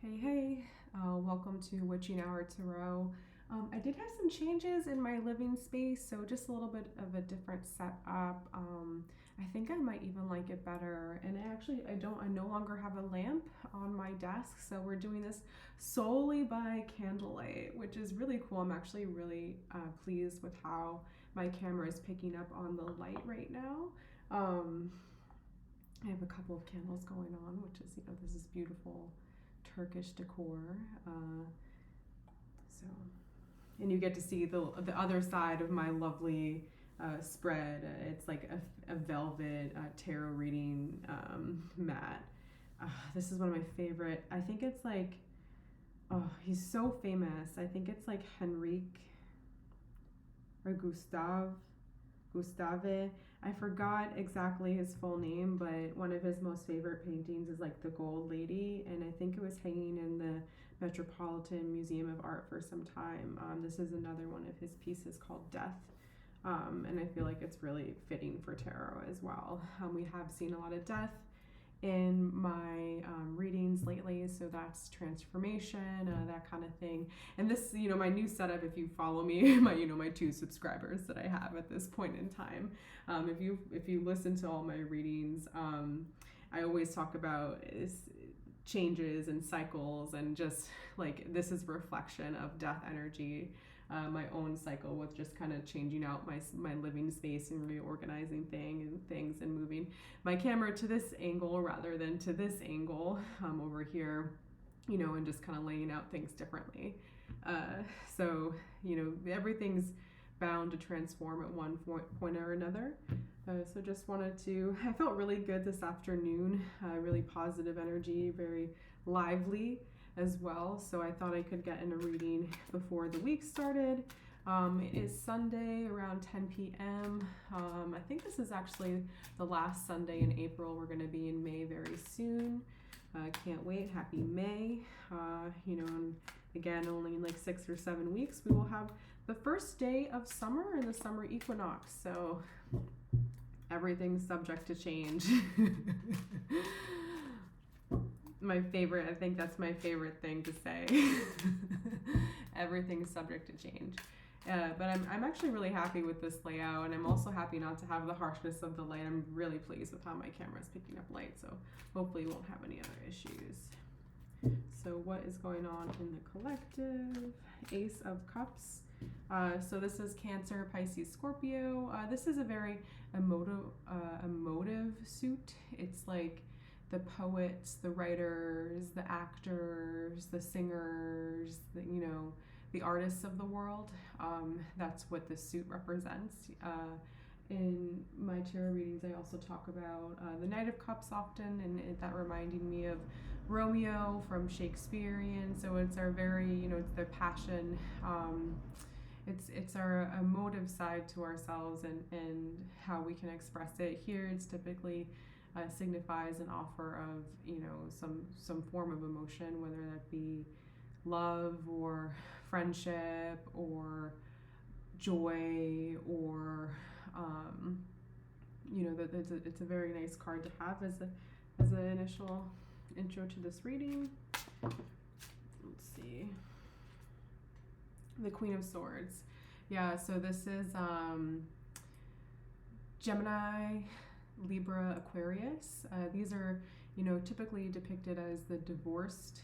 Hey, welcome to Witching Hour Tarot. I did have some changes in my living space, so just a little bit of a different setup. I think I might even like it better. And I no longer have a lamp on my desk, so we're doing this solely by candlelight, which is really cool. I'm actually really pleased with how my camera is picking up on the light right now. Um, I have a couple of candles going on, which is, this is beautiful Turkish decor. So, and you get to see the other side of my lovely spread. It's like a velvet tarot reading mat. This is one of my favorite. I think it's like, oh, he's so famous. I think it's like Henrique or Gustave. I forgot exactly his full name, but one of his most favorite paintings is like the Gold Lady, and I think it was hanging in the Metropolitan Museum of Art for some time. This is another one of his pieces called Death, and I feel like it's really fitting for tarot as well. We have seen a lot of death in my readings lately, so that's transformation, that kind of thing. And this, my new setup, if you follow me, my 2 subscribers that I have at this point in time, if you listen to all my readings, I always talk about changes and cycles, and just like this is reflection of death energy. My own cycle with just kind of changing out my living space and reorganizing things and moving my camera to this angle rather than to this angle over here, and just kind of laying out things differently. So, everything's bound to transform at one point or another. So just I felt really good this afternoon, really positive energy, very lively as well. So I thought I could get in a reading before the week started. It is Sunday around 10 p.m. I think this is actually the last Sunday in April. We're going to be in May very soon. Can't wait. Happy May. And again, only in like 6 or 7 weeks, we will have the first day of summer and the summer equinox. So everything's subject to change. I think that's my favorite thing to say. Everything's subject to change. But I'm actually really happy with this layout, and I'm also happy not to have the harshness of the light. I'm really pleased with how my camera is picking up light, so hopefully you won't have any other issues. So what is going on in the collective? Ace of Cups. So this is Cancer, Pisces, Scorpio. This is a very emotive suit. It's like the poets, the writers, the actors, the singers, the artists of the world. That's what this suit represents. In my tarot readings, I also talk about the Knight of Cups often, and that reminding me of Romeo from Shakespearean. So it's our very, it's their passion. It's our emotive side to ourselves, and how we can express it. Here, it's typically signifies an offer of some form of emotion, whether that be love or friendship or joy or it's a very nice card to have as an initial intro to this reading. Let's see, the Queen of Swords. Yeah, so this is Gemini, Libra, Aquarius. These are, typically depicted as the divorced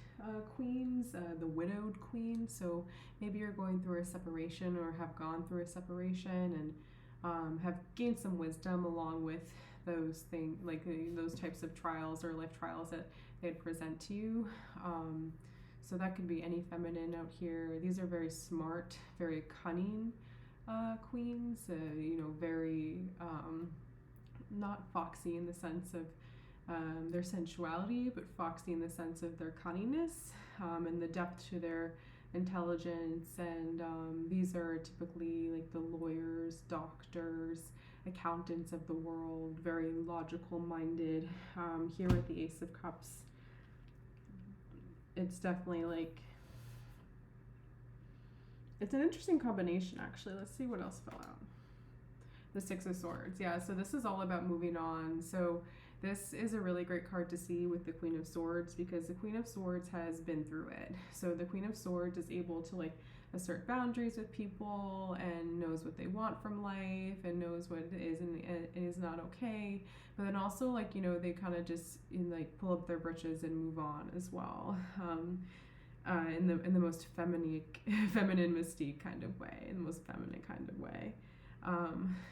queens, the widowed queen. So maybe you're going through a separation or have gone through a separation and have gained some wisdom along with those things, like those types of trials or life trials that they'd present to you. So that could be any feminine out here. These are very smart, very cunning queens, very not foxy in the sense of their sensuality, but foxy in the sense of their cunningness and the depth to their intelligence. And these are typically like the lawyers, doctors, accountants of the world, very logical minded. Here with the Ace of Cups, it's definitely like, it's an interesting combination actually. Let's see what else fell out. The Six of Swords. Yeah, so this is all about moving on. So this is a really great card to see with the Queen of Swords, because the Queen of Swords has been through it. So the Queen of Swords is able to like assert boundaries with people and knows what they want from life and knows what it is and is not okay. But then also, like, you know, they kind of just like pull up their britches and move on as well. In the most feminine mystique kind of way, in the most feminine kind of way.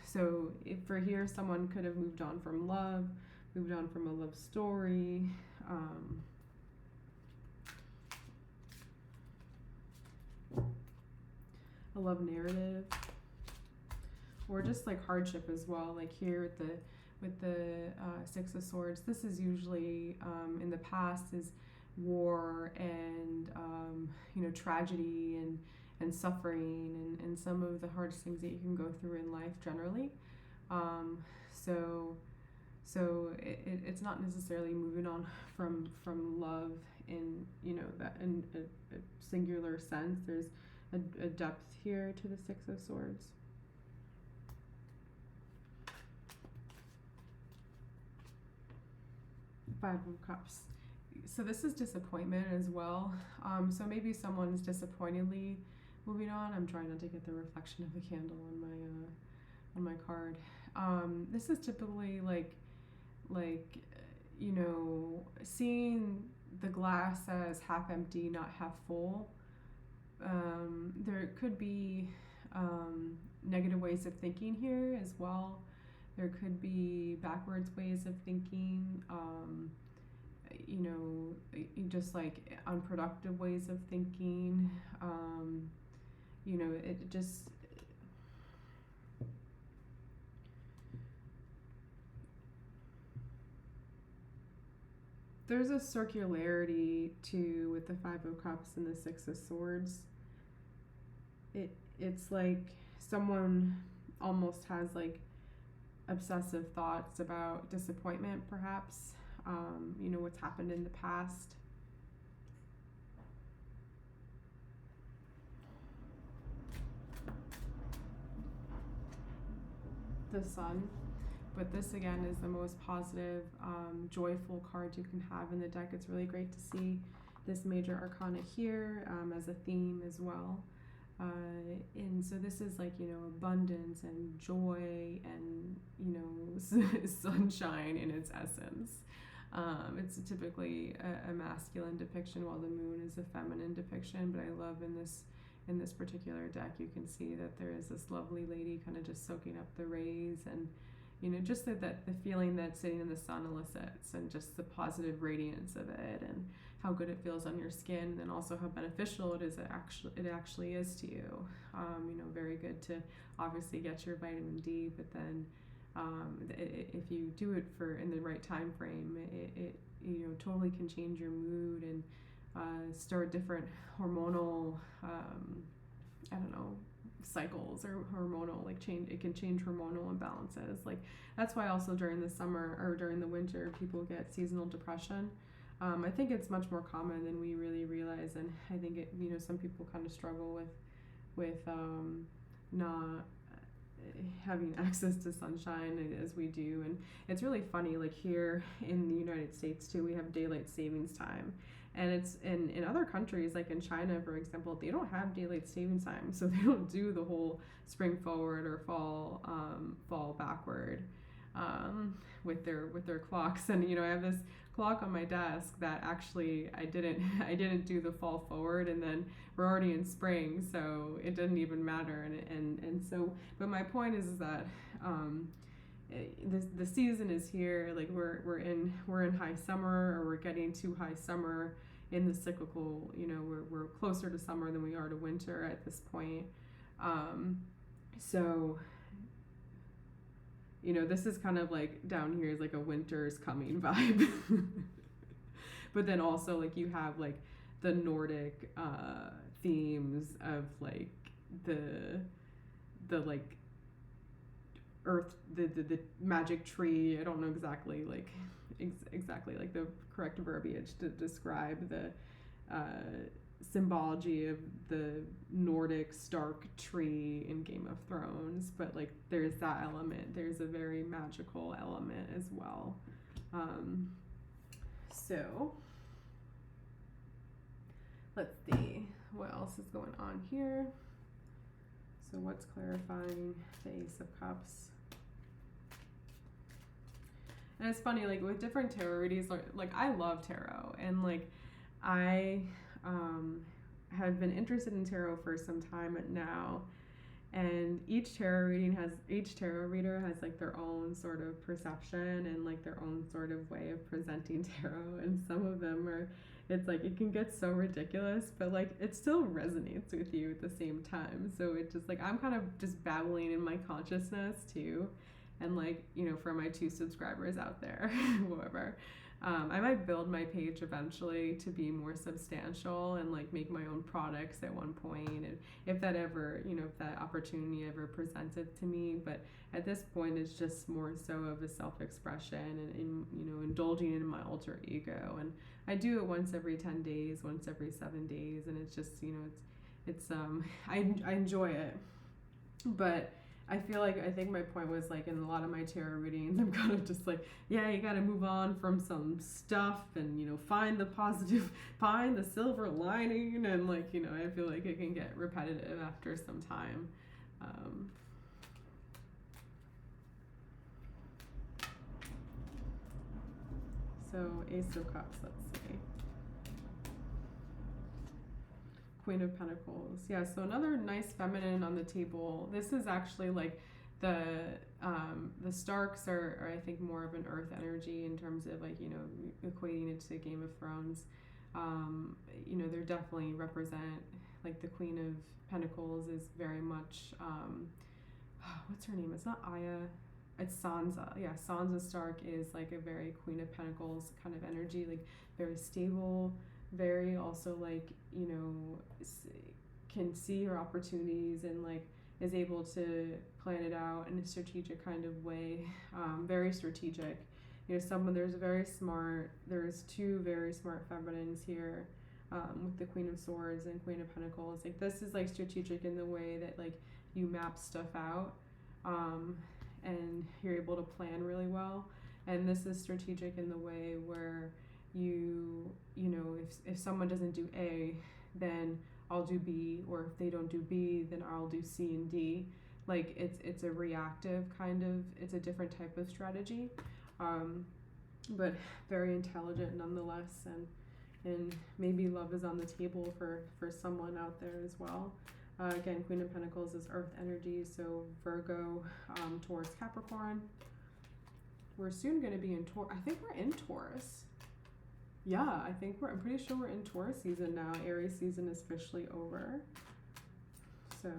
So if for here, someone could have moved on from love, moved on from a love story. A love narrative, or just like hardship as well. Like here with the Six of Swords, this is usually in the past is war and you know, tragedy and suffering and some of the hardest things that you can go through in life generally. So it's not necessarily moving on from love in, you know, that in a singular sense. There's a depth here to the Six of Swords. Five of Cups. So this is disappointment as well. So maybe someone's disappointedly moving on. I'm trying not to get the reflection of the candle on my card. This is typically like you know, seeing the glass as half empty, not half full. There could be negative ways of thinking here as well. There could be backwards ways of thinking, you know, just like unproductive ways of thinking. You know, it just, there's a circularity to with the Five of Cups and the Six of Swords. It's like someone almost has like obsessive thoughts about disappointment, perhaps. You know, what's happened in the past. The Sun. But this again is the most positive, joyful card you can have in the deck. It's really great to see this major arcana here as a theme as well. And so this is like, you know, abundance and joy and, you know, sunshine in its essence. It's typically a masculine depiction, while the moon is a feminine depiction. But I love in this particular deck, you can see that there is this lovely lady kind of just soaking up the rays, and, you know, just that the feeling that sitting in the sun elicits, and just the positive radiance of it, and how good it feels on your skin, and also how beneficial it actually is to you. You know, very good to obviously get your vitamin D, but then if you do it in the right time frame, it you know, totally can change your mood and start different hormonal I don't know, cycles or hormonal, like change. It can change hormonal imbalances. Like that's why also during the summer or during the winter people get seasonal depression. I think it's much more common than we really realize, and I think it, you know, some people kind of struggle with not having access to sunshine as we do. And it's really funny, like here in the United States too, we have daylight savings time, and it's in other countries, like in China for example, they don't have daylight savings time, so they don't do the whole spring forward or fall backward with their clocks. And, you know, I have this clock on my desk that actually I didn't do the fall forward, and then we're already in spring, so it didn't even matter. And so, but my point is that the season is here. Like we're in high summer, or we're getting to high summer in the cyclical. You know, we're closer to summer than we are to winter at this point. So, you know, this is kind of like down here is like a winter's coming vibe. But then also, like, you have like the Nordic themes of like the like earth, the magic tree. I don't know exactly like exactly like the correct verbiage to describe the symbology of the Nordic Stark tree in Game of Thrones, but like there's that element. There's a very magical element as well. So let's see what else is going on here. So what's clarifying the Ace of Cups? And it's funny, like with different tarot readings, like I love tarot, and like I have been interested in tarot for some time now, and each tarot reader has like their own sort of perception and like their own sort of way of presenting tarot, and some of them are, it's like it can get so ridiculous, but like it still resonates with you at the same time. So it just like I'm kind of just babbling in my consciousness too, and like, you know, for my 2 subscribers out there, whoever. I might build my page eventually to be more substantial and like make my own products at one point, and if that ever, you know, if that opportunity ever presents it to me. But at this point, it's just more so of a self-expression and you know, indulging in my alter ego. And I do it once every 10 days, once every 7 days, and it's just, you know, it's I enjoy it, but I think my point was like in a lot of my tarot readings, I'm kind of just like, yeah, you got to move on from some stuff and, you know, find the positive, find the silver lining. And like, you know, I feel like it can get repetitive after some time. So Ace of Cups, let's see. Queen of Pentacles. Yeah, so another nice feminine on the table. This is actually like the Starks are I think more of an earth energy in terms of like, you know, equating it to Game of Thrones. You know, they're definitely represent like the Queen of Pentacles is very much what's her name? It's not Aya. It's Sansa. Yeah, Sansa Stark is like a very Queen of Pentacles kind of energy, like very stable, very also like, you know, can see her opportunities and like is able to plan it out in a strategic kind of way. Very strategic. You know, there's 2 very smart feminines here, with the Queen of Swords and Queen of Pentacles. Like this is like strategic in the way that like you map stuff out, and you're able to plan really well. And this is strategic in the way where you know, if someone doesn't do A, then I'll do B, or if they don't do B, then I'll do C and D. Like it's a reactive kind of, it's a different type of strategy, but very intelligent nonetheless. And maybe love is on the table for someone out there as well. Again, Queen of Pentacles is earth energy, so Virgo, Taurus, Capricorn. We're soon going to be in Taurus. I think we're in Taurus. Yeah, I'm pretty sure we're in Taurus season now. Aries season is officially over. So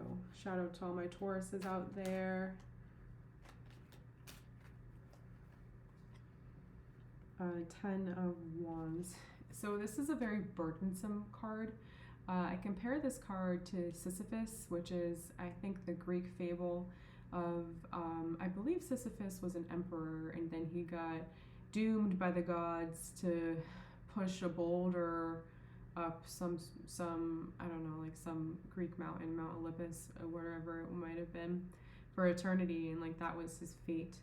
shout out to all my Tauruses out there. 10 of Wands. So this is a very burdensome card. I compare this card to Sisyphus, which is, I think, the Greek fable of, I believe Sisyphus was an emperor, and then he got doomed by the gods to push a boulder up some I don't know, like some Greek mountain, Mount Olympus, or wherever it might have been, for eternity, and like that was his fate.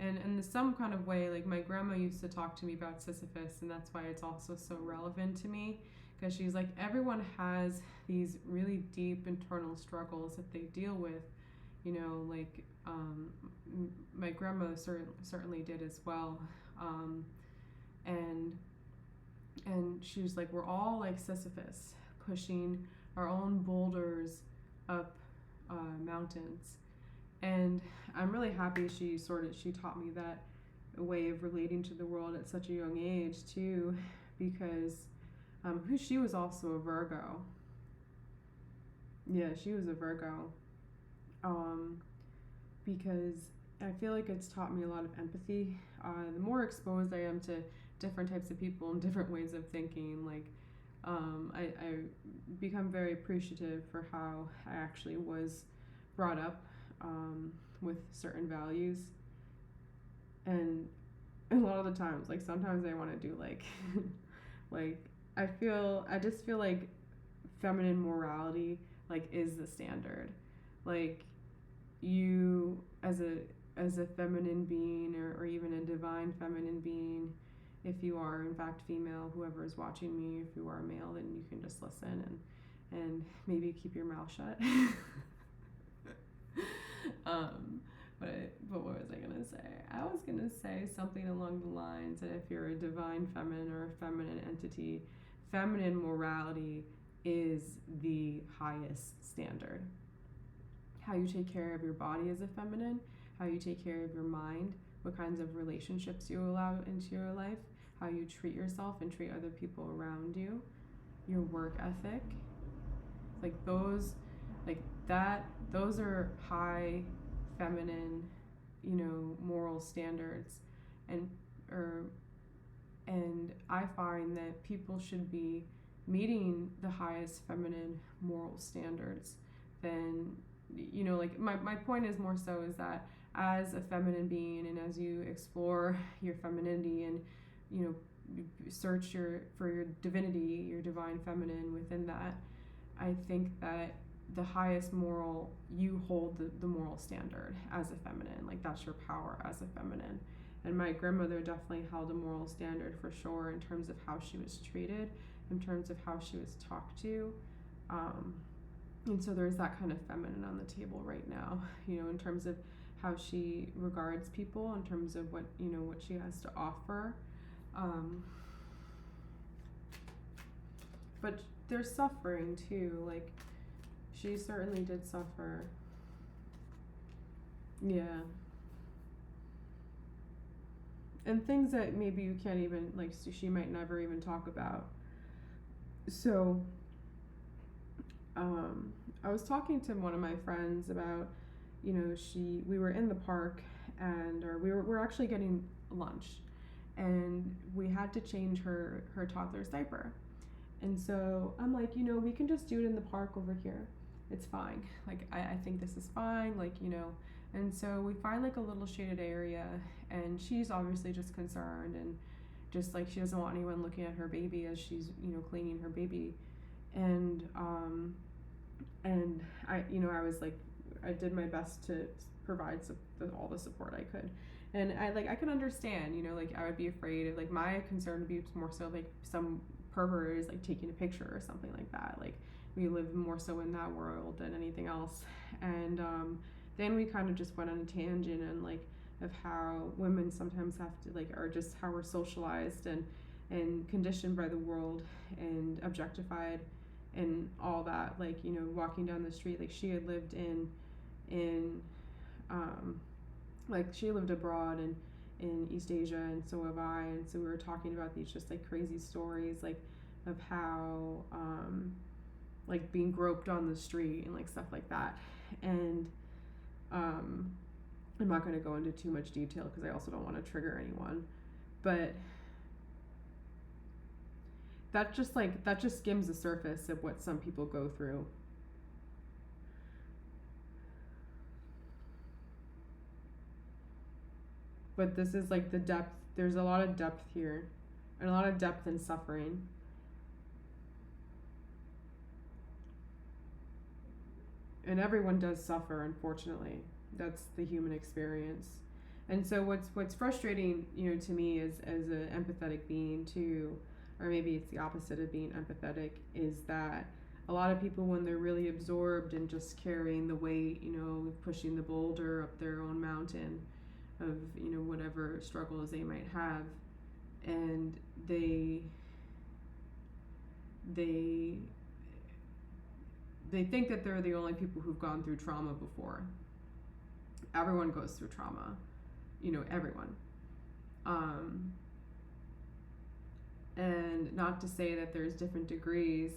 And in some kind of way, like my grandma used to talk to me about Sisyphus, and that's why it's also so relevant to me, because she's like, everyone has these really deep internal struggles that they deal with, you know, like my grandma certainly did as well, and she was like, we're all like Sisyphus, pushing our own boulders up mountains. And I'm really happy she taught me that way of relating to the world at such a young age too, because she was also a Virgo. Yeah, she was a Virgo. Because I feel like it's taught me a lot of empathy. The more exposed I am to different types of people and different ways of thinking, like I become very appreciative for how I actually was brought up with certain values. And a lot of the times, like sometimes I want to do like like I just feel like feminine morality like is the standard. Like you as a as a feminine being, or even a divine feminine being. If you are in fact female, whoever is watching me, if you are male, then you can just listen and maybe keep your mouth shut. But what was I gonna say? I was gonna say something along the lines that if you're a divine feminine or a feminine entity, feminine morality is the highest standard. How you take care of your body as a feminine, how you take care of your mind, what kinds of relationships you allow into your life, how you treat yourself and treat other people around you, your work ethic, like those are high feminine, moral standards, and I find that people should be meeting the highest feminine moral standards. Then my point is more so is that as a feminine being, and as you explore your femininity and search for your divinity, your divine feminine within that, I think that the highest moral, you hold the moral standard as a feminine. Like, that's your power as a feminine. And my grandmother definitely held a moral standard for sure, in terms of how she was treated, in terms of how she was talked to. And so there's that kind of feminine on the table right now, in terms of how she regards people, in terms of what she has to offer. But there's suffering too. Like, she certainly did suffer. Yeah. And things that maybe you can't even, like, she might never even talk about. So, I was talking to one of my friends about, we were in the park, and we're actually getting lunch, and we had to change her toddler's diaper. And so I'm like, we can just do it in the park over here. It's fine. Like, I think this is fine, like, and so we find like a little shaded area, and she's obviously just concerned, and just like she doesn't want anyone looking at her baby as she's, cleaning her baby. And I was like, I did my best to provide all the support I could. And I can understand, like, I would be afraid of, like, my concern would be more so like some pervert is like taking a picture or something like that. Like, we live more so in that world than anything else. And then we kind of just went on a tangent, and like, of how women sometimes have to, like, or just how we're socialized and conditioned by the world and objectified and all that. Like, walking down the street, like, she had lived in like, she lived abroad in East Asia, and so have I. And so we were talking about these just like crazy stories, like, of how like being groped on the street and like stuff like that. And I'm not going to go into too much detail because I also don't want to trigger anyone, but that just skims the surface of what some people go through. But this is like the depth. There's a lot of depth here, and a lot of depth and suffering. And everyone does suffer, unfortunately. That's the human experience. And so what's frustrating, to me as an empathetic being too, or maybe it's the opposite of being empathetic, is that a lot of people, when they're really absorbed in just carrying the weight, pushing the boulder up their own mountain of, whatever struggles they might have, and they think that they're the only people who've gone through trauma before. Everyone goes through trauma, everyone. And not to say that there's different degrees,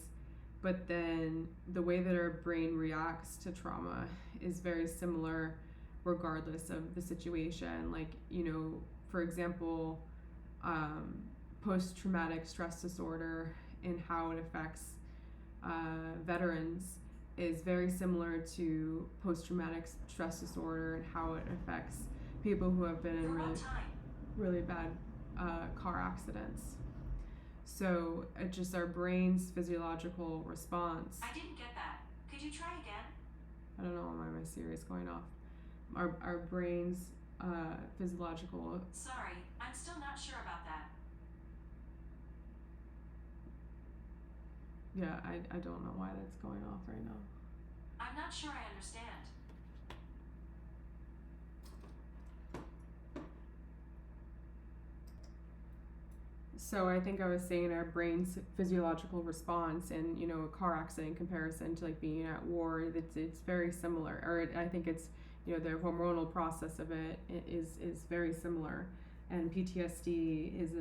but then the way that our brain reacts to trauma is very similar regardless of the situation. Like, for example, post-traumatic stress disorder and how it affects veterans is very similar to post-traumatic stress disorder and how it affects people who have been in really bad car accidents. So it's just our brain's physiological response. I didn't get that. Could you try again? I don't know why my Siri is going off. Our brains physiological. Sorry, I'm still not sure about that. Yeah, I don't know why that's going off right now. I'm not sure I understand. So I think I was saying our brain's physiological response, and a car accident in comparison to like being at war, it's very similar. Or I think it's the hormonal process of it is very similar, and PTSD is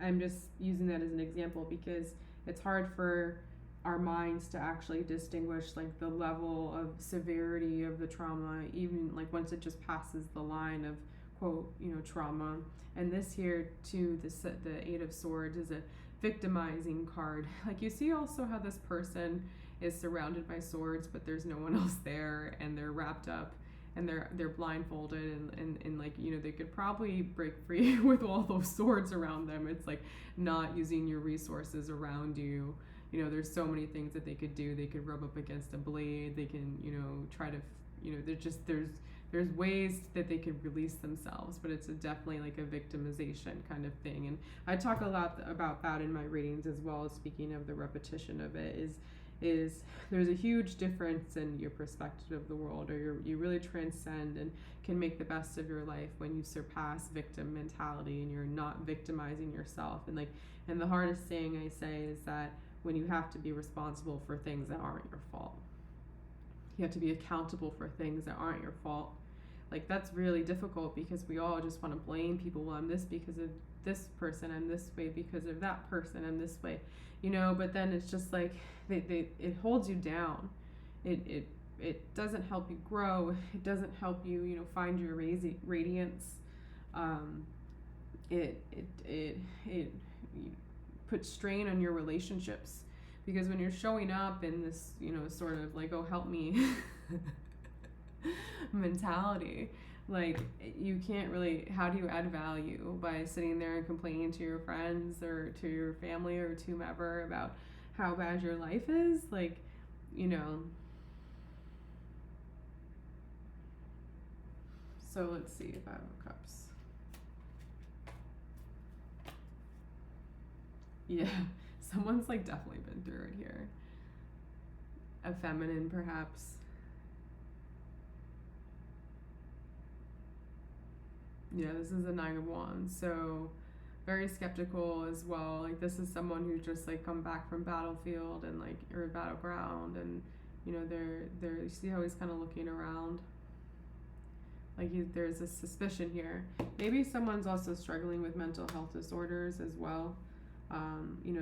I'm just using that as an example because it's hard for our minds to actually distinguish like the level of severity of the trauma, even like once it just passes the line of quote trauma. And this here too, the Eight of Swords is a victimizing card. Like you see also how this person is surrounded by swords, but there's no one else there, and they're wrapped up and they're blindfolded, and like they could probably break free with all those swords around them. It's like not using your resources around you. There's so many things that they could do. They could rub up against a blade. They can try to there's ways that they could release themselves, but it's definitely like a victimization kind of thing. And I talk a lot about that in my readings as well. As speaking of the repetition of it, is there's a huge difference in your perspective of the world, or you really transcend and can make the best of your life when you surpass victim mentality and you're not victimizing yourself. And the hardest thing I say is that when you have to be responsible for things that aren't your fault, you have to be accountable for things that aren't your fault. Like that's really difficult because we all just want to blame people. Well, I'm this because of this person, I'm this way because of that person, I'm this way, but then it's just like it holds you down. It doesn't help you grow. It doesn't help you find your radiance. It puts strain on your relationships, because when you're showing up in this sort of like, oh help me mentality, like you can't really, how do you add value by sitting there and complaining to your friends or to your family or to whomever about how bad your life is? Like so let's see if I have a cups. Yeah, someone's like definitely been through it here. A feminine perhaps. Yeah, this is a Nine of Wands, so very skeptical as well. Like this is someone who's just like come back from battlefield and like or battleground, and they're you see how he's kind of looking around. Like there's a suspicion here. Maybe someone's also struggling with mental health disorders as well.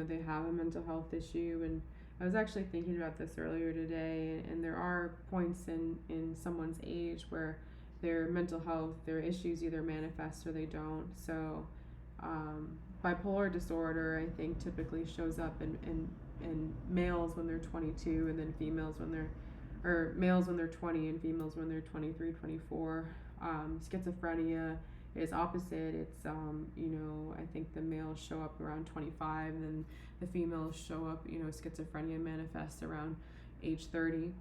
They have a mental health issue, and I was actually thinking about this earlier today, and there are points in someone's age where their mental health, their issues either manifest or they don't. So bipolar disorder, I think, typically shows up in males when they're 22, and then males when they're 20 and females when they're 23, 24. Schizophrenia is opposite. It's I think the males show up around 25, and then the females show up, schizophrenia manifests around age 30.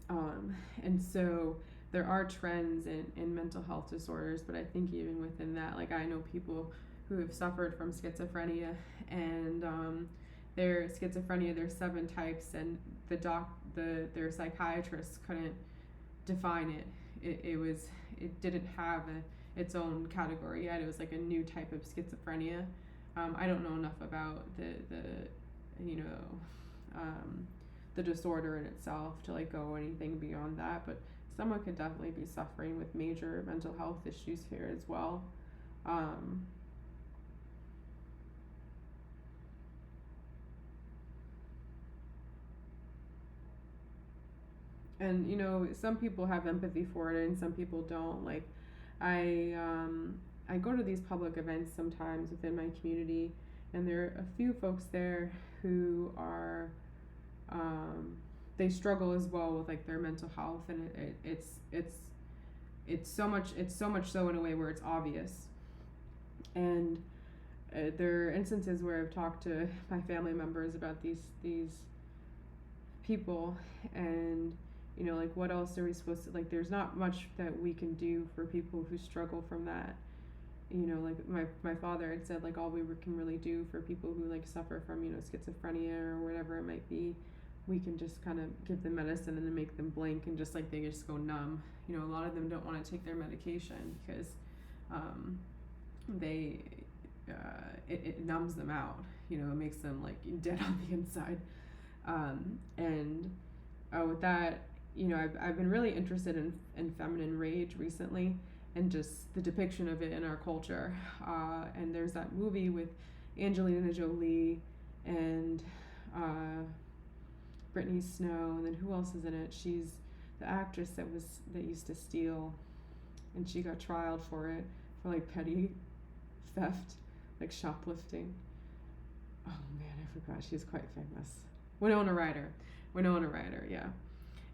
And so there are trends in mental health disorders, but I think even within that, like I know people who have suffered from schizophrenia, and their schizophrenia, there's 7 types, and their psychiatrist couldn't define it. It didn't have its own category yet. It was like a new type of schizophrenia. I don't know enough about the disorder in itself to like go anything beyond that, but someone could definitely be suffering with major mental health issues here as well. And some people have empathy for it and some people don't. Like I go to these public events sometimes within my community, and there are a few folks there who are they struggle as well with like their mental health, and it's so much so in a way where it's obvious. And there are instances where I've talked to my family members about these people, and You know, like what else are we supposed to, like there's not much that we can do for people who struggle from that. You know, like my father had said, like all can really do for people who like suffer from, you know, schizophrenia or whatever it might be, we can just kind of give them medicine and then make them blink and just like they just go numb. You know, a lot of them don't want to take their medication because they it numbs them out. You know, it makes them like dead on the inside. And with that, you know, I've been really interested in feminine rage recently, and just the depiction of it in our culture. And there's that movie with Angelina Jolie and Brittany Snow, and then who else is in it? She's the actress that used to steal, and she got trialed for it for like petty theft, like shoplifting. Oh man, I forgot. She's quite famous. Winona Ryder, yeah.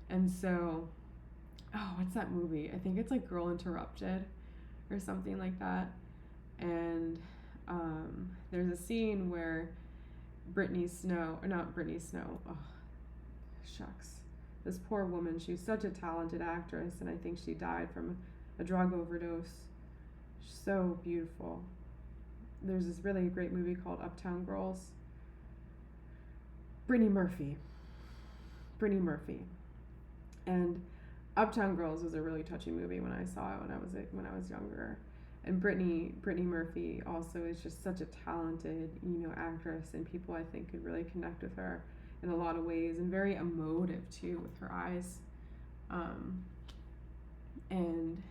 And so, oh, what's that movie? I think it's like Girl Interrupted or something like that. And there's a scene where not Brittany Snow, oh, shucks. This poor woman, she's such a talented actress, and I think she died from a drug overdose. She's so beautiful. There's this really great movie called Uptown Girls. Brittany Murphy. And Uptown Girls was a really touching movie when I saw it when I was younger. And Brittany Murphy also is just such a talented, you know, actress, and people I think could really connect with her in a lot of ways, and very emotive too with her eyes. And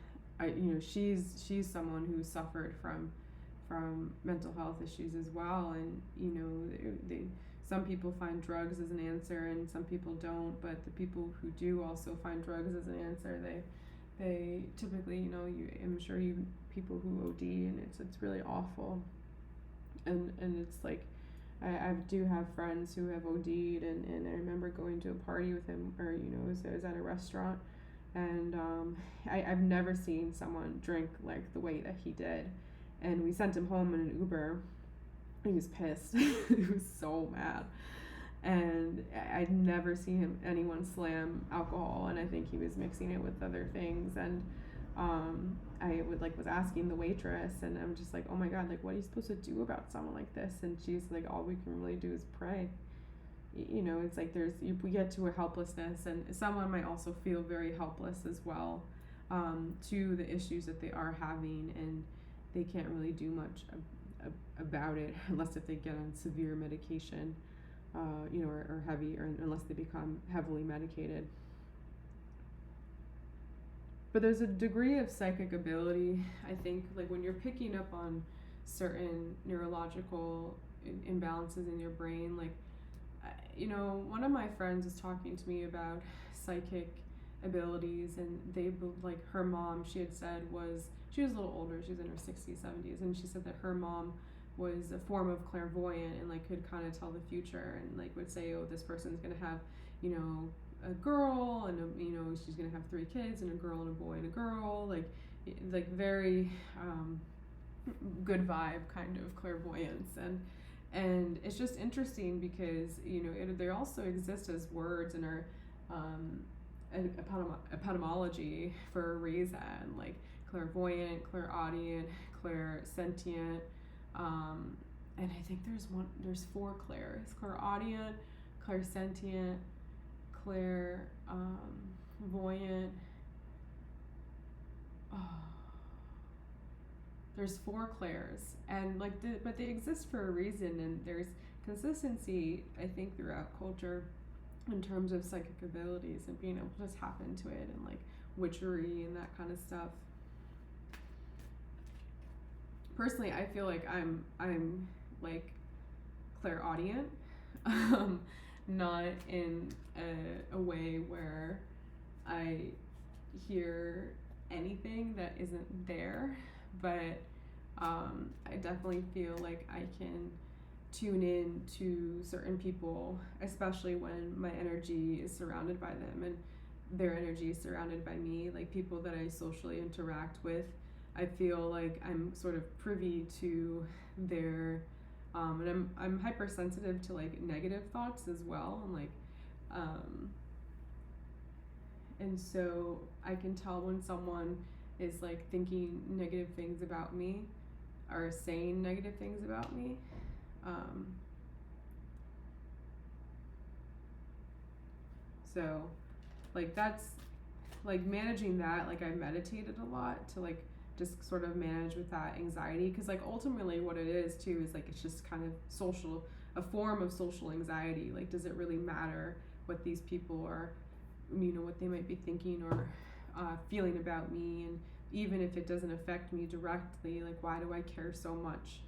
she's someone who suffered from mental health issues as well, and you know, some people find drugs as an answer and some people don't, but the people who do also find drugs as an answer, they typically, you know, I'm sure people who OD, and it's really awful, and it's like I do have friends who have OD'd, and I remember going to a party with him, or you know, I was at a restaurant, and I've never seen someone drink like the way that he did, and we sent him home in an Uber. He was pissed. He was so mad, and I'd never seen anyone slam alcohol, and I think he was mixing it with other things, and I was asking the waitress, and I'm just like, oh my god, like what are you supposed to do about someone like this? And she's like, all we can really do is pray. You know, it's like we get to a helplessness, and someone might also feel very helpless as well, to the issues that they are having, and they can't really do much about it unless if they get on severe medication, you know, or heavy, or unless they become heavily medicated. But there's a degree of psychic ability, I think, like when you're picking up on certain neurological imbalances in your brain, like, you know, one of my friends was talking to me about psychic abilities, and like her mom, she had said she was a little older, she was in her 60s, 70s, and she said that her mom was a form of clairvoyant and like could kind of tell the future, and like would say, oh, this person's gonna have, you know, a girl, and you know, she's gonna have 3 kids, and a girl and a boy and a girl, like very good vibe kind of clairvoyance, and it's just interesting because, you know, they also exist as words in our etymology for a reason, like clairvoyant, clairaudient, clairsentient, and I think there's 4 clairs: clairaudient, clairsentient, clairvoyant. There's 4 clairs, and like but they exist for a reason, and there's consistency, I think, throughout culture in terms of psychic abilities and being able to tap into it, and like witchery and that kind of stuff. Personally, I feel like I'm like clairaudient, not in a way where I hear anything that isn't there, but I definitely feel like I can tune in to certain people, especially when my energy is surrounded by them and their energy is surrounded by me, like people that I socially interact with. I feel like I'm sort of privy to their and I'm hypersensitive to like negative thoughts as well, and like And so I can tell when someone is like thinking negative things about me or saying negative things about me. Um, so like that's like managing that, like I meditated a lot to like just sort of manage with that anxiety, because like ultimately what it is too is like it's just kind of social, a form of social anxiety. Like, does it really matter what these people are, you know, what they might be thinking or feeling about me? And even if it doesn't affect me directly, like why do I care so much?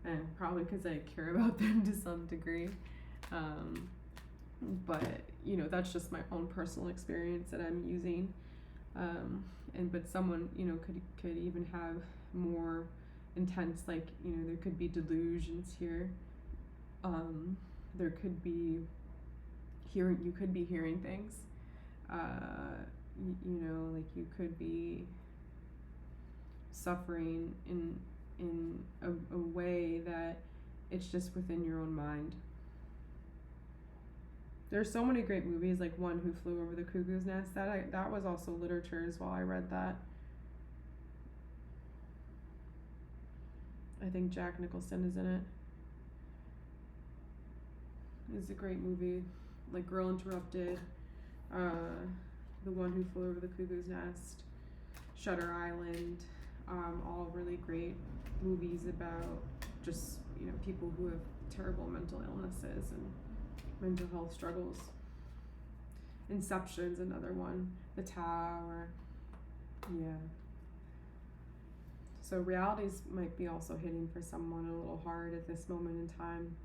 And probably because I care about them to some degree. But you know, that's just my own personal experience that I'm using. And but someone, you know, could even have more intense, like, you know, there could be delusions here. There could be you could be hearing things. You know, like you could be suffering in a way that it's just within your own mind. There's so many great movies, like One Who Flew Over the Cuckoo's Nest. That was also literature as well. I read that. I think Jack Nicholson is in it. It's a great movie. Like Girl Interrupted, The One Who Flew Over the Cuckoo's Nest, Shutter Island, all really great movies about just, you know, people who have terrible mental illnesses and mental health struggles. Inception's another one. The Tower. Yeah. So realities might be also hitting for someone a little hard at this moment in time.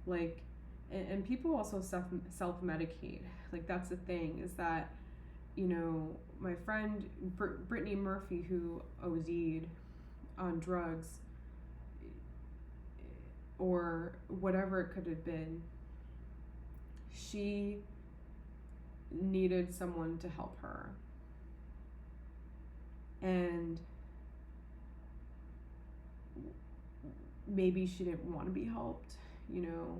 Like, and people also self-medicate. Like, that's the thing, is that, you know, my friend Brittany Murphy, who OD'd on drugs or whatever it could have been, she needed someone to help her. And maybe she didn't want to be helped, you know.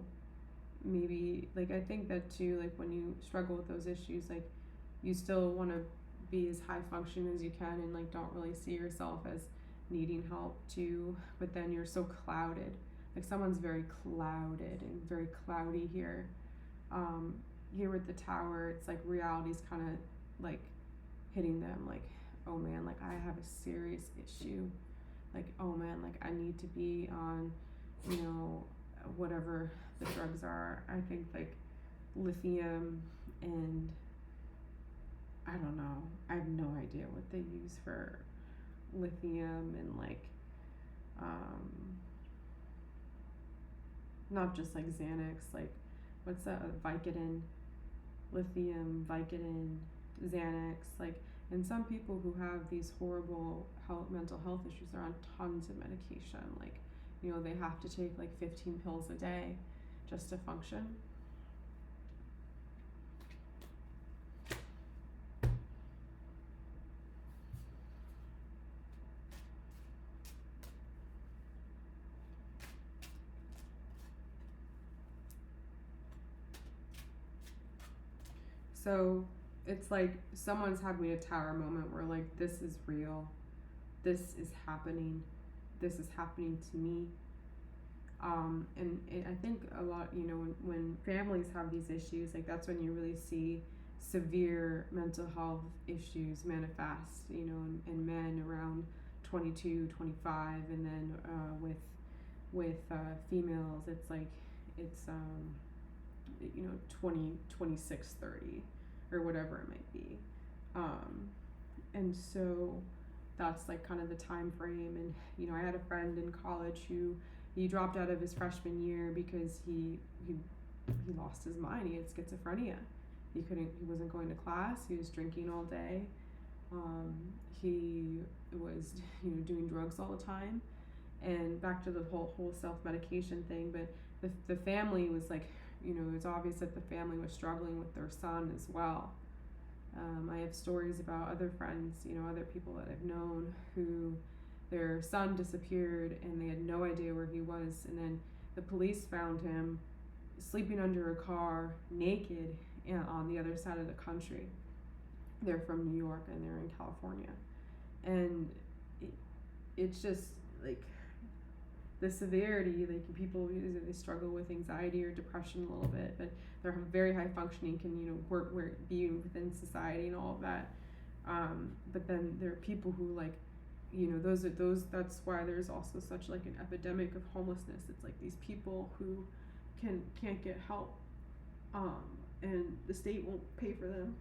Maybe, like, I think that too, like, when you struggle with those issues, like, you still want to be as high functioning as you can and, like, don't really see yourself as needing help too. But then you're so clouded. Like, someone's very clouded and very cloudy here. Here with the Tower, it's like reality's kind of like hitting them, like, oh man, like I have a serious issue. Like, oh man, like I need to be on, you know, whatever the drugs are. I think like lithium and I don't know. I have no idea what they use for lithium and like not just like Xanax, like what's that, Vicodin, lithium, Vicodin, Xanax, like, and some people who have these horrible mental health issues are on tons of medication. Like, you know, they have to take like 15 pills a day just to function. So it's like someone's having a Tower moment where like, this is real, this is happening to me. And I think a lot, you know, when families have these issues, like that's when you really see severe mental health issues manifest, you know, in men around 22, 25, and then with females, it's like, it's you know, 20, 26, 30, or whatever it might be. And so that's like kind of the time frame. And, you know, I had a friend in college who he dropped out of his freshman year because he lost his mind. He had schizophrenia. He wasn't going to class. He was drinking all day. He was, you know, doing drugs all the time. And back to the whole self-medication thing, but the family was like, you know, it's obvious that the family was struggling with their son as well. I have stories about other friends, you know, other people that I've known who their son disappeared and they had no idea where he was, and then the police found him sleeping under a car naked on the other side of the country. They're from New York and they're in California, and it, it's just like the severity, like people they struggle with anxiety or depression a little bit, but they're very high functioning, can work be within society and all of that. But then there are people who like, those that's why there's also such like an epidemic of homelessness. It's like these people who can't get help, and the state won't pay for them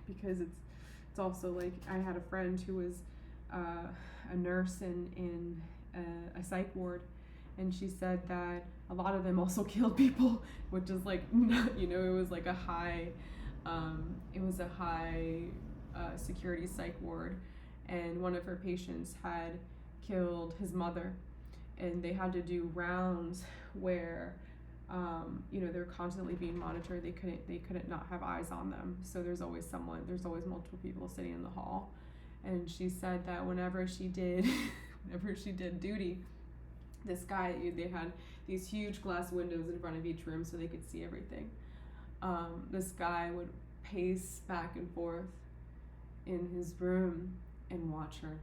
because it's also like I had a friend who was a nurse in a psych ward, and she said that a lot of them also killed people, which is like it was like a high security psych ward, and one of her patients had killed his mother, and they had to do rounds where they're constantly being monitored. They couldn't not have eyes on them, so there's always multiple people sitting in the hall. And she said that whenever she did duty, this guy, they had these huge glass windows in front of each room so they could see everything. This guy would pace back and forth in his room and watch her.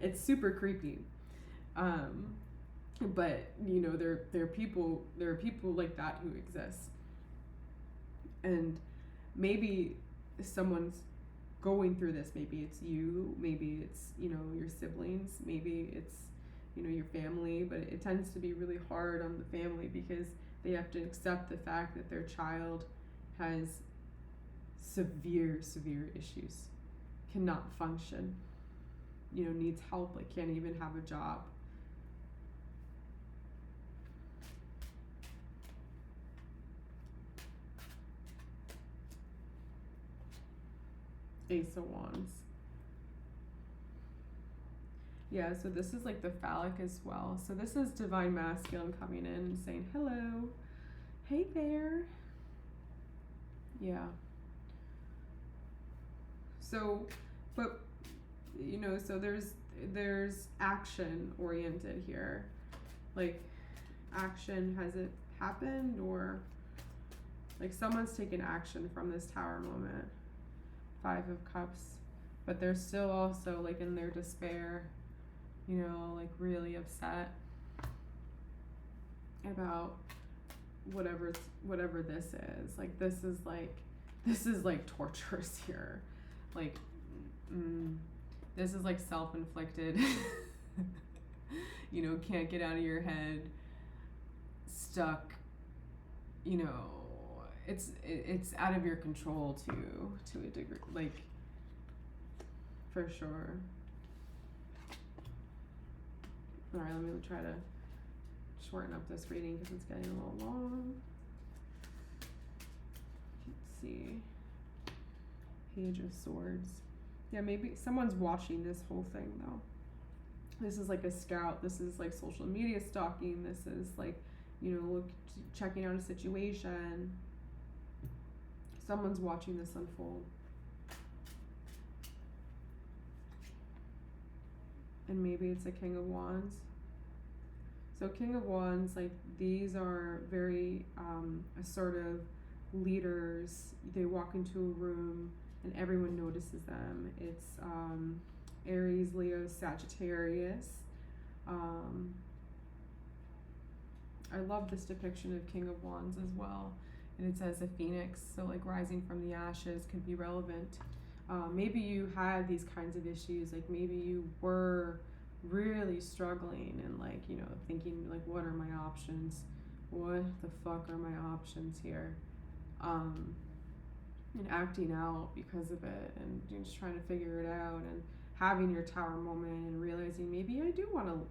It's super creepy. But there are people like that who exist. And maybe someone's going through this. Maybe it's you, maybe it's your siblings, maybe it's your family, but it tends to be really hard on the family because they have to accept the fact that their child has severe issues, cannot function, needs help, like can't even have a job. Ace of Wands. Yeah, so this is like the phallic as well. So this is divine masculine coming in and saying, hello, hey there. Yeah. So, but, so there's action oriented here. Like, action, has it happened? Or, like, someone's taken action from this Tower moment. 5 of Cups. But they're still also, like, in their despair, like, really upset about whatever this is. Like, this is like torturous here. Like, this is like self-inflicted. Can't get out of your head, stuck. It's out of your control to a degree, like, for sure. All right, let me try to shorten up this reading because it's getting a little long. Let's see. Page of Swords. Yeah, maybe someone's watching this whole thing though. This is like a scout. This is like social media stalking. This is like, checking out a situation. Someone's watching this unfold. And maybe it's a King of Wands. So King of Wands, like, these are very assertive leaders. They walk into a room and everyone notices them. It's Aries, Leo, Sagittarius. I love this depiction of King of Wands as well. And it says a phoenix, so like rising from the ashes could be relevant. Maybe you had these kinds of issues, like maybe you were really struggling and like, thinking like, what are my options? What the fuck are my options here? And acting out because of it, and just trying to figure it out, and having your Tower moment and realizing maybe I do want to,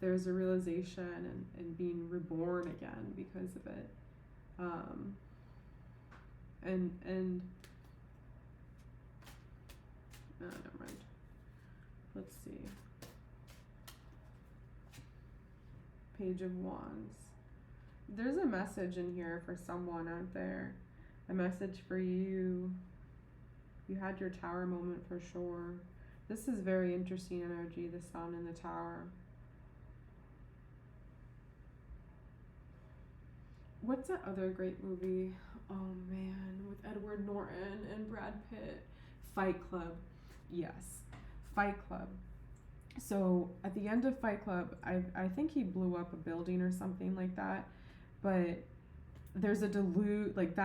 there's a realization and being reborn again because of it. Never mind. Let's see. Page of Wands. There's a message in here for someone out there. A message for you. You had your Tower moment for sure. This is very interesting energy, the Sun and the Tower. what's that other great movie? Oh man, with Edward Norton and Brad Pitt. Fight Club. Yes. Fight Club. So at the end of Fight Club, I think he blew up a building or something like that. But there's a like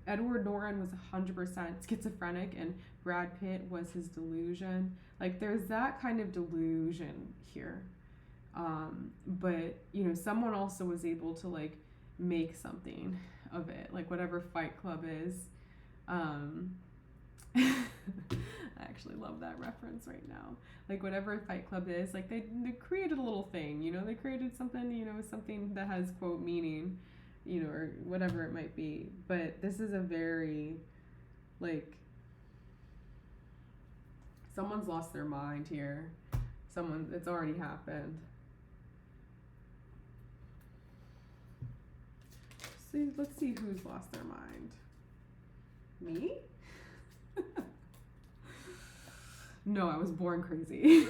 Edward Norton was 100% schizophrenic and Brad Pitt was his delusion. Like there's that kind of delusion here. But someone also was able to like make something of it, like whatever Fight Club is. I actually love that reference right now. Like whatever Fight Club is, like they created a little thing, they created something, something that has quote meaning, or whatever it might be. But this is a very like someone's lost their mind here. It's already happened. See, let's see who's lost their mind. Me? No, I was born crazy.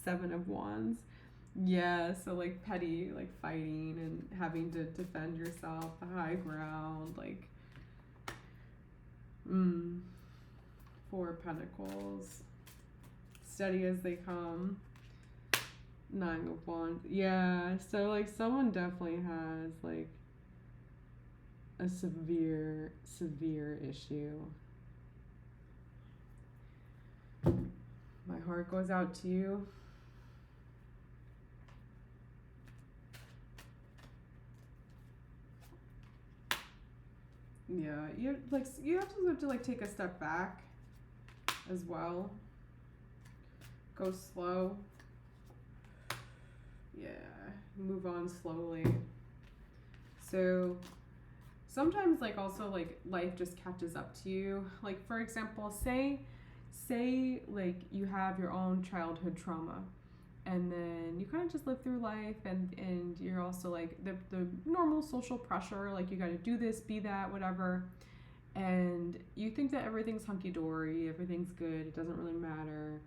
7 of Wands. Yeah, so like petty, like fighting and having to defend yourself, the high ground, like 4 of Pentacles. Steady as they come. 9 of Wands. Yeah, so like someone definitely has like a severe issue. My heart goes out to you. Yeah, you have to like take a step back as well. Go slow. Yeah, move on slowly. So sometimes like also like life just catches up to you. Like for example, say like you have your own childhood trauma and then you kind of just live through life and you're also like the normal social pressure, like you got to do this, be that, whatever, and you think that everything's hunky-dory, everything's good, it doesn't really matter,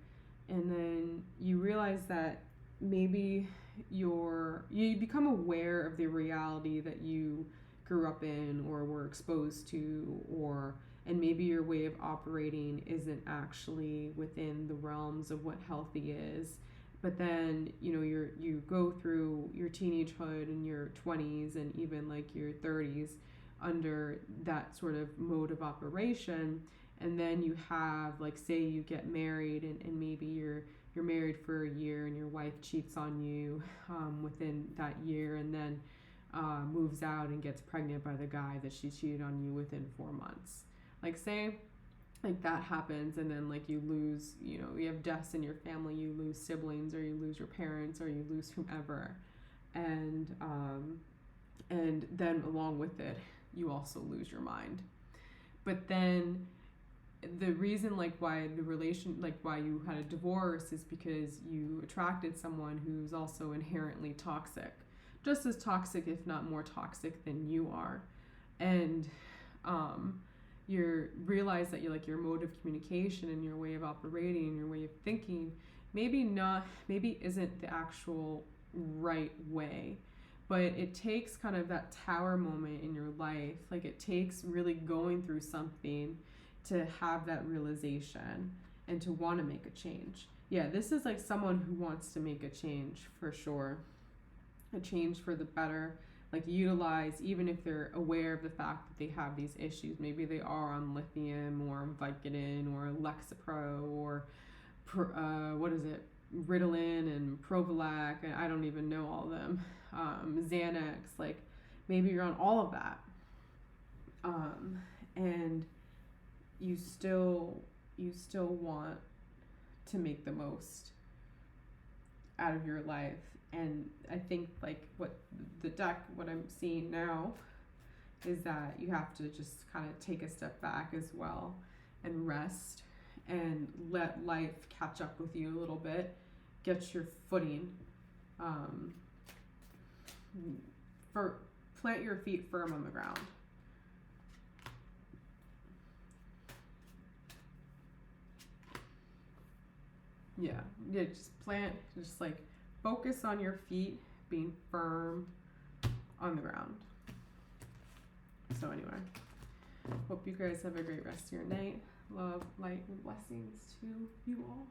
and then you realize that maybe you become aware of the reality that you grew up in or were exposed to, and maybe your way of operating isn't actually within the realms of what healthy is. But then you go through your teenagehood and your 20s and even like your 30s under that sort of mode of operation, and then you have like say you get married and maybe you're married for a year and your wife cheats on you within that year, and then moves out and gets pregnant by the guy that she cheated on you within 4 months. Like say like that happens, and then like you lose, you have deaths in your family, you lose siblings or you lose your parents or you lose whomever, and then along with it you also lose your mind. But then the reason like why you had a divorce is because you attracted someone who's also inherently toxic, just as toxic if not more toxic than you are, and you realize that your mode of communication and your way of operating and your way of thinking maybe isn't the actual right way. But it takes kind of that tower moment in your life, like it takes really going through something to have that realization and to want to make a change. Yeah, this is like someone who wants to make a change for sure, a change for the better. Like utilize, even if they're aware of the fact that they have these issues, maybe they are on lithium or Vicodin or Lexapro or Ritalin and Provolac, and I don't even know all of them, Xanax, like maybe you're on all of that, and you still want to make the most out of your life. And I think like what I'm seeing now is that you have to just kind of take a step back as well and rest and let life catch up with you a little bit, get your footing, plant your feet firm on the ground. Yeah, just like focus on your feet being firm on the ground. So anyway, hope you guys have a great rest of your night. Love, light, and blessings to you all.